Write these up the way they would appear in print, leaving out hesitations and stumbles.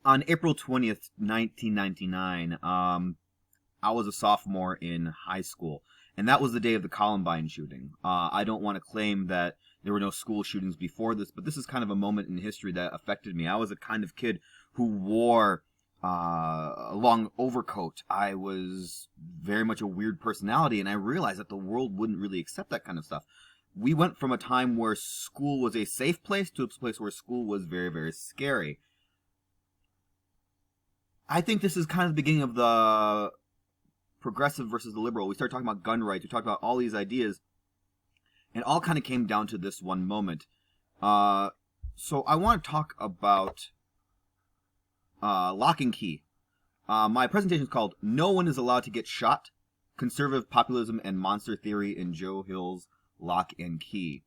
On April 20th, 1999, I was a sophomore in high school, and that was the day of the Columbine shooting. I don't want to claim that there were no school shootings before this, but this is kind of a moment in history that affected me. I was a kind of kid who wore a long overcoat. I was very much a weird personality, and I realized that the world wouldn't really accept that kind of stuff. We went from a time where school was a safe place to a place where school was very, very scary. I think this is kind of the beginning of the progressive versus the liberal. We started talking about gun rights. We talked about all these ideas, and all kind of came down to this one moment. So I want to talk about Locke and Key. My presentation is called "No One is Allowed to Get Shot: Conservative Populism and Monster Theory in Joe Hill's Locke and Key."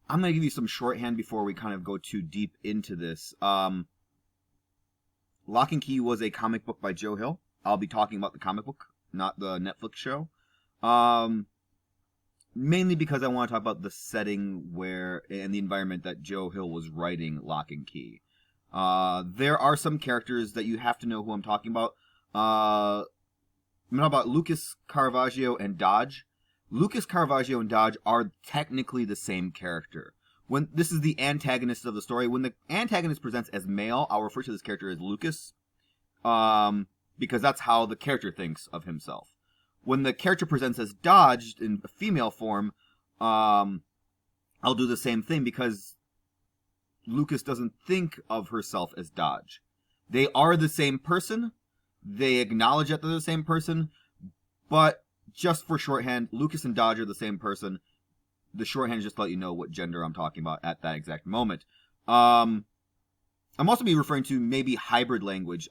I'm going to give you some shorthand before we kind of go too deep into this. Locke and Key was a comic book by Joe Hill. I'll be talking about the comic book, not the Netflix show. Mainly because I want to talk about the setting where and the environment that Joe Hill was writing Locke and Key. There are some characters that you have to know who I'm talking about. I'm talking about Lucas Caravaggio and Dodge. Lucas Caravaggio and Dodge are technically the same character. When this is the antagonist of the story, when the antagonist presents as male, I'll refer to this character as Lucas, because that's how the character thinks of himself. When the character presents as Dodge in a female form, I'll do the same thing because Lucas doesn't think of herself as Dodge. They are the same person. They acknowledge that they're the same person, but just for shorthand, Lucas and Dodge are the same person. The shorthand is just to let you know what gender I'm talking about at that exact moment. I'm also be referring to maybe hybrid language.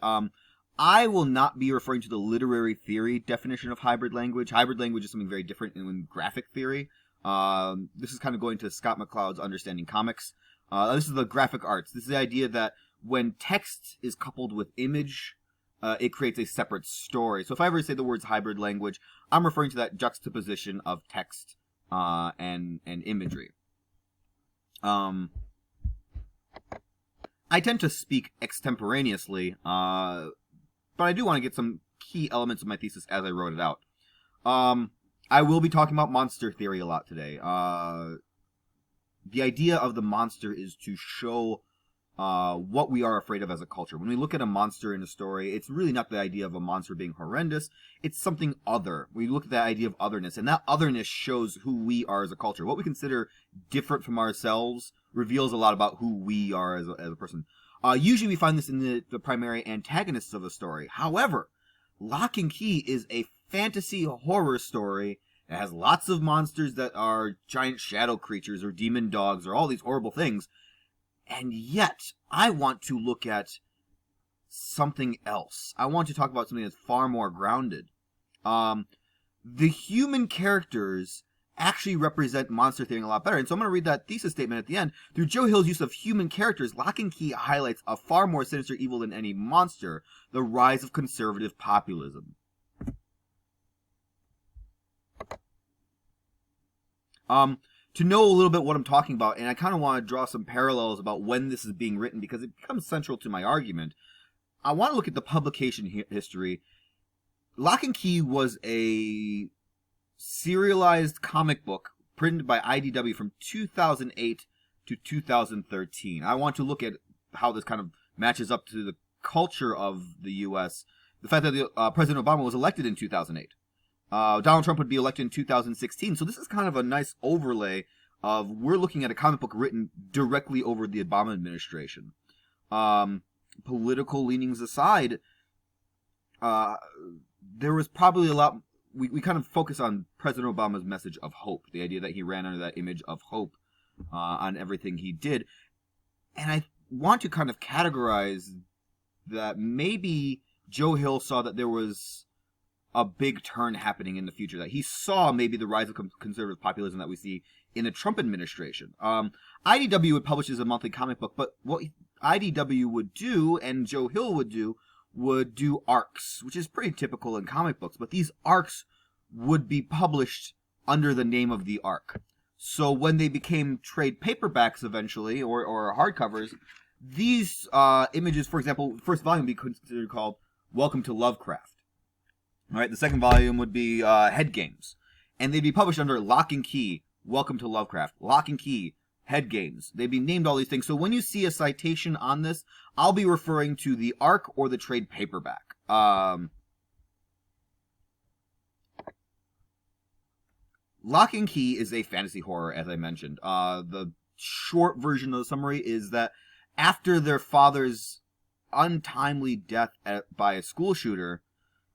I will not be referring to the literary theory definition of hybrid language. Hybrid language is something very different in graphic theory. This is kind of going to Scott McCloud's Understanding Comics. This is the graphic arts. This is the idea that when text is coupled with image, it creates a separate story. So if I ever say the words hybrid language, I'm referring to that juxtaposition of text and imagery. I tend to speak extemporaneously, but I do want to get some key elements of my thesis as I wrote it out. I will be talking about monster theory a lot today. The idea of the monster is to show what we are afraid of as a culture. When we look at a monster in a story, it's really not the idea of a monster being horrendous. It's something other. We look at that idea of otherness, and that otherness shows who we are as a culture. What we consider different from ourselves reveals a lot about who we are as a person. Usually we find this in the primary antagonists of a story. However, Locke and Key is a fantasy horror story. It has lots of monsters that are giant shadow creatures or demon dogs or all these horrible things. And yet, I want to look at something else. I want to talk about something that's far more grounded. The human characters actually represent monster theory a lot better. And so I'm going to read that thesis statement at the end. Through Joe Hill's use of human characters, Locke and Key highlights a far more sinister evil than any monster, the rise of conservative populism. To know a little bit what I'm talking about, and I kind of want to draw some parallels about when this is being written because it becomes central to my argument, I want to look at the publication history. Locke and Key was a serialized comic book printed by IDW from 2008 to 2013. I want to look at how this kind of matches up to the culture of the U.S. The fact that President Obama was elected in 2008. Donald Trump would be elected in 2016. So this is kind of a nice overlay of we're looking at a comic book written directly over the Obama administration. Political leanings aside, there was probably a lot. We kind of focus on President Obama's message of hope, the idea that he ran under that image of hope on everything he did. And I want to kind of categorize that maybe Joe Hill saw that there was a big turn happening in the future, that he saw maybe the rise of conservative populism that we see in the Trump administration. IDW publishes a monthly comic book, but what IDW would do, and Joe Hill would do arcs, which is pretty typical in comic books, but these arcs would be published under the name of the arc. So when they became trade paperbacks eventually, or hardcovers, these images, for example, the first volume would be considered called Welcome to Lovecraft. All right, the second volume would be Head Games. And they'd be published under Locke and Key, Welcome to Lovecraft. Locke and Key, Head Games. They'd be named all these things. So when you see a citation on this, I'll be referring to the ARC or the trade paperback. Locke and Key is a fantasy horror, as I mentioned. The short version of the summary is that after their father's untimely death by a school shooter,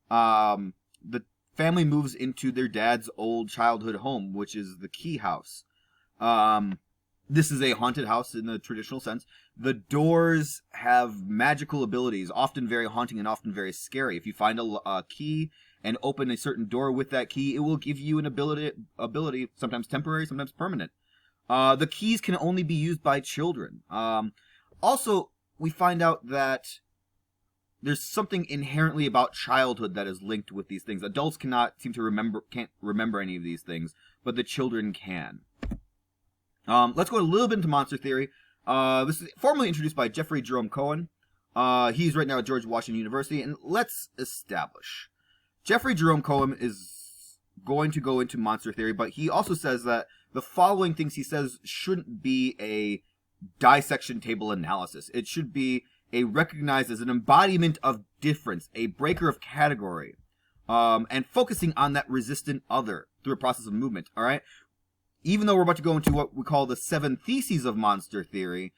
the family moves into their dad's old childhood home, which is the Key House. This is a haunted house in the traditional sense. The doors have magical abilities, often very haunting and often very scary. If you find a key and open a certain door with that key, it will give you an ability, sometimes temporary, sometimes permanent. The keys can only be used by children. Also, we find out that there's something inherently about childhood that is linked with these things. Adults can't remember any of these things, but the children can. Let's go a little bit into monster theory. This is formally introduced by Jeffrey Jerome Cohen. He's right now at George Washington University, and let's establish. Jeffrey Jerome Cohen is going to go into monster theory, but he also says that the following things he says shouldn't be a dissection table analysis. It should be recognized as an embodiment of difference, a breaker of category, and focusing on that resistant other through a process of movement, all right? Even though we're about to go into what we call the 7 theses of monster theory,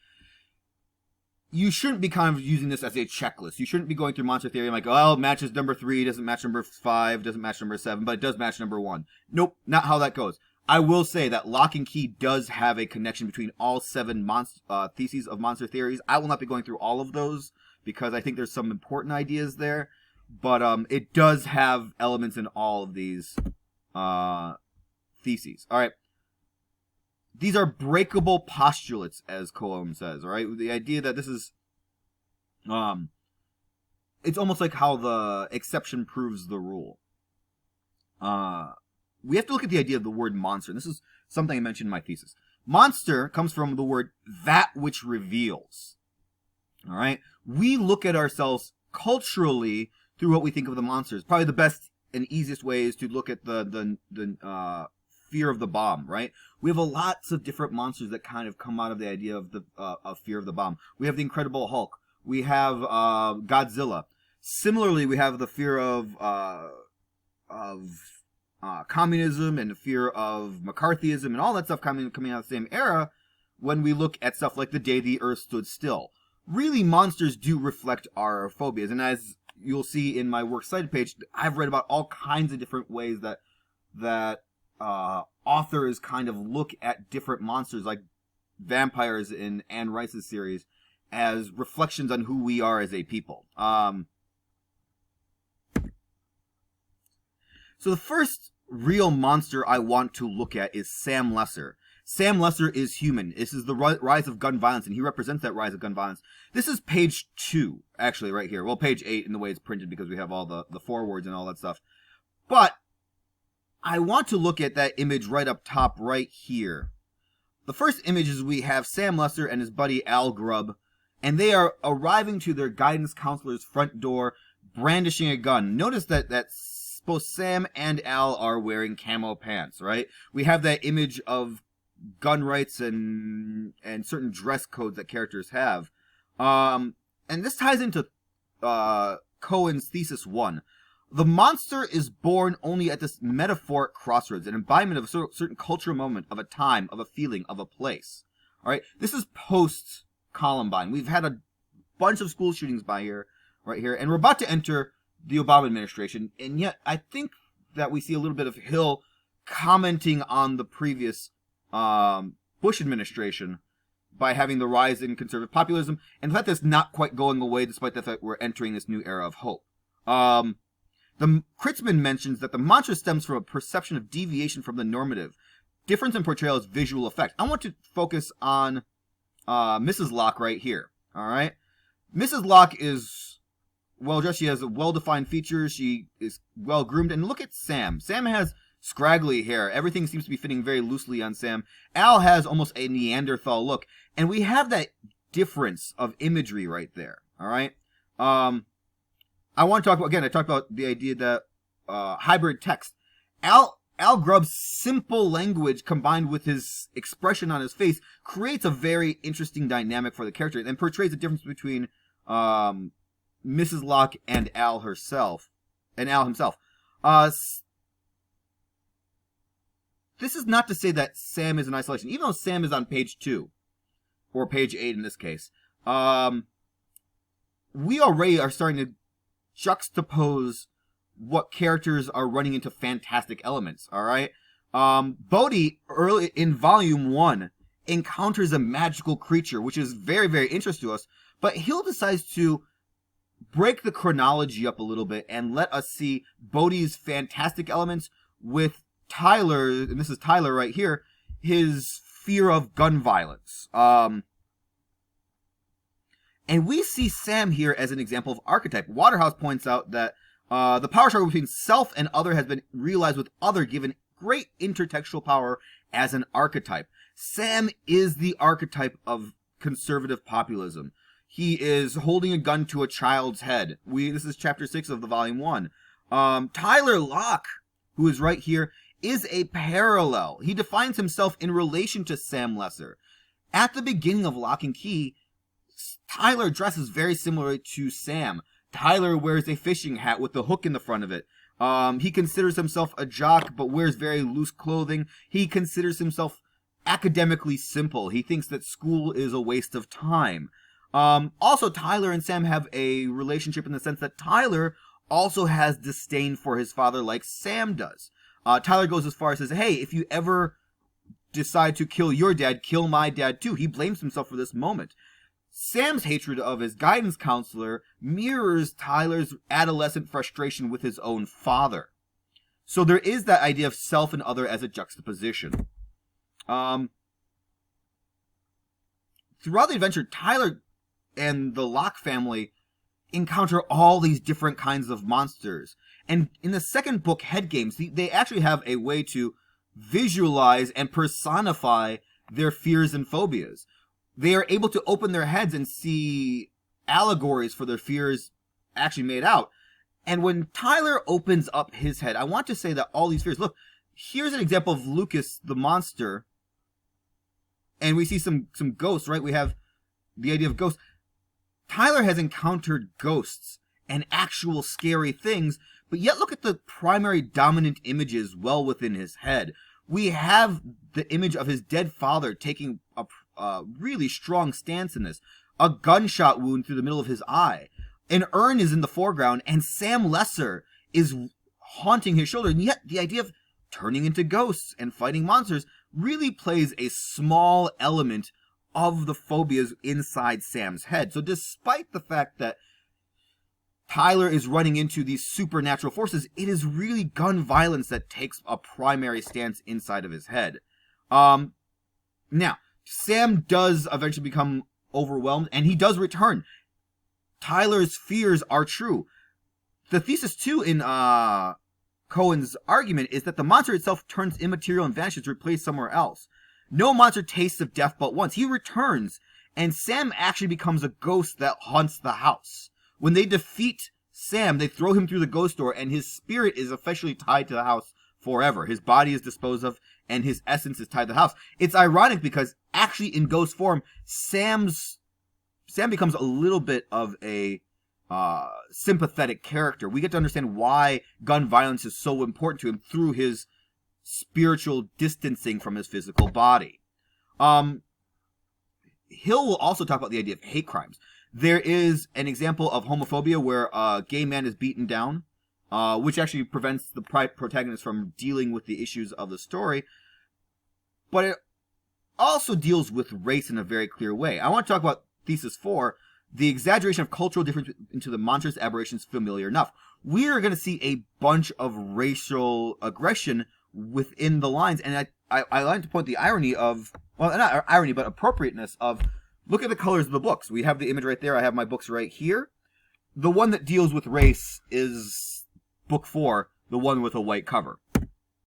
you shouldn't be kind of using this as a checklist. You shouldn't be going through monster theory and like, oh, it matches number 3, doesn't match number 5, doesn't match number 7, but it does match number 1. Nope, not how that goes. I will say that Locke and Key does have a connection between all 7 theses of monster theories. I will not be going through all of those because I think there's some important ideas there, but it does have elements in all of these theses. All right. These are breakable postulates, as Cohen says, all right? The idea that this is, it's almost like how the exception proves the rule. We have to look at the idea of the word monster. This is something I mentioned in my thesis. Monster comes from the word that which reveals, all right? We look at ourselves culturally through what we think of the monsters. Probably the best and easiest way is to look at the fear of the bomb, right? We have lots of different monsters that kind of come out of the idea of the of fear of the bomb. We have the Incredible Hulk. We have Godzilla. Similarly, we have the fear of communism and the fear of McCarthyism and all that stuff coming out of the same era. When we look at stuff like The Day the Earth Stood Still, really, monsters do reflect our phobias. And as you'll see in my works cited page, I've read about all kinds of different ways that authors kind of look at different monsters, like vampires in Anne Rice's series, as reflections on who we are as a people. So the first real monster I want to look at is Sam Lesser. Sam Lesser is human. This is the rise of gun violence, and he represents that rise of gun violence. This is page 2, actually, right here. Well, page 8 in the way it's printed because we have all the forewords and all that stuff. But I want to look at that image right up top right here. The first image is we have Sam Lesser and his buddy Al Grubb, and they are arriving to their guidance counselor's front door, brandishing a gun. Notice that both Sam and Al are wearing camo pants, right? We have that image of gun rights and certain dress codes that characters have. And this ties into Cohen's thesis 1. The monster is born only at this metaphoric crossroads, an embodiment of a certain cultural moment, of a time, of a feeling, of a place. All right, this is post-Columbine. We've had a bunch of school shootings right here, and we're about to enter the Obama administration, and yet I think that we see a little bit of Hill commenting on the previous Bush administration by having the rise in conservative populism, and the fact that it's not quite going away despite the fact we're entering this new era of hope. The Kritzman mentions that the mantra stems from a perception of deviation from the normative. Difference in portrayal is visual effect. I want to focus on Mrs. Locke right here. All right? Mrs. Locke is well-dressed. She has well-defined features. She is well-groomed. And look at Sam. Sam has scraggly hair. Everything seems to be fitting very loosely on Sam. Al has almost a Neanderthal look, and we have that difference of imagery right there. All right. I want to talk about, again, I talked about the idea that hybrid text. Al Grubb's simple language combined with his expression on his face creates a very interesting dynamic for the character and portrays the difference between Mrs. Locke and Al himself. This is not to say that Sam is in isolation, even though Sam is on page 2, or page 8 in this case. We already are starting to juxtapose what characters are running into fantastic elements, alright? Bodhi, early in volume 1, encounters a magical creature, which is very, very interesting to us, but Hill decides to break the chronology up a little bit and let us see Bodhi's fantastic elements with Tyler, and this is Tyler right here, his fear of gun violence. And we see Sam here as an example of archetype. Waterhouse points out that the power struggle between self and other has been realized with other given great intertextual power as an archetype. Sam is the archetype of conservative populism. He is holding a gun to a child's head. This is chapter 6 of the volume 1. Tyler Locke, who is right here, is a parallel. He defines himself in relation to Sam Lesser. At the beginning of Locke and Key, Tyler dresses very similar to Sam. Tyler wears a fishing hat with a hook in the front of it. He considers himself a jock, but wears very loose clothing. He considers himself academically simple. He thinks that school is a waste of time. Also, Tyler and Sam have a relationship in the sense that Tyler also has disdain for his father like Sam does. Tyler goes as far as says, hey, if you ever decide to kill your dad, kill my dad too. He blames himself for this moment. Sam's hatred of his guidance counselor mirrors Tyler's adolescent frustration with his own father. So there is that idea of self and other as a juxtaposition. Throughout the adventure, Tyler and the Locke family encounter all these different kinds of monsters. And in the second book, Head Games, they actually have a way to visualize and personify their fears and phobias. They are able to open their heads and see allegories for their fears actually made out. And when Tyler opens up his head, I want to say that all these fears, look, here's an example of Lucas the monster. And we see some ghosts, right? We have the idea of ghosts. Tyler has encountered ghosts and actual scary things, but yet look at the primary dominant images well within his head. We have the image of his dead father taking a really strong stance in this. A gunshot wound through the middle of his eye. An urn is in the foreground, and Sam Lesser is haunting his shoulder. And yet the idea of turning into ghosts and fighting monsters really plays a small element of the phobias inside Sam's head. So despite the fact that Tyler is running into these supernatural forces, it is really gun violence that takes a primary stance inside of his head. Now, Sam does eventually become overwhelmed, and he does return. Tyler's fears are true. The thesis, too, in Cohen's argument is that the monster itself turns immaterial and vanishes, replaced somewhere else. No monster tastes of death but once. He returns, and Sam actually becomes a ghost that haunts the house. When they defeat Sam, they throw him through the ghost door, and his spirit is officially tied to the house forever. His body is disposed of, and his essence is tied to the house. It's ironic because actually in ghost form, Sam becomes a little bit of a sympathetic character. We get to understand why gun violence is so important to him through his spiritual distancing from his physical body. Hill will also talk about the idea of hate crimes. There is an example of homophobia where a gay man is beaten down, which actually prevents the protagonist from dealing with the issues of the story. But it also deals with race in a very clear way. I want to talk about Thesis 4, the exaggeration of cultural difference into the monstrous aberrations familiar enough. We are going to see a bunch of racial aggression within the lines, and I like to point the irony of, well, not irony, but appropriateness of, look at the colors of the books. We have the image right there. I have my books right here. The one that deals with race is book 4, the one with a white cover.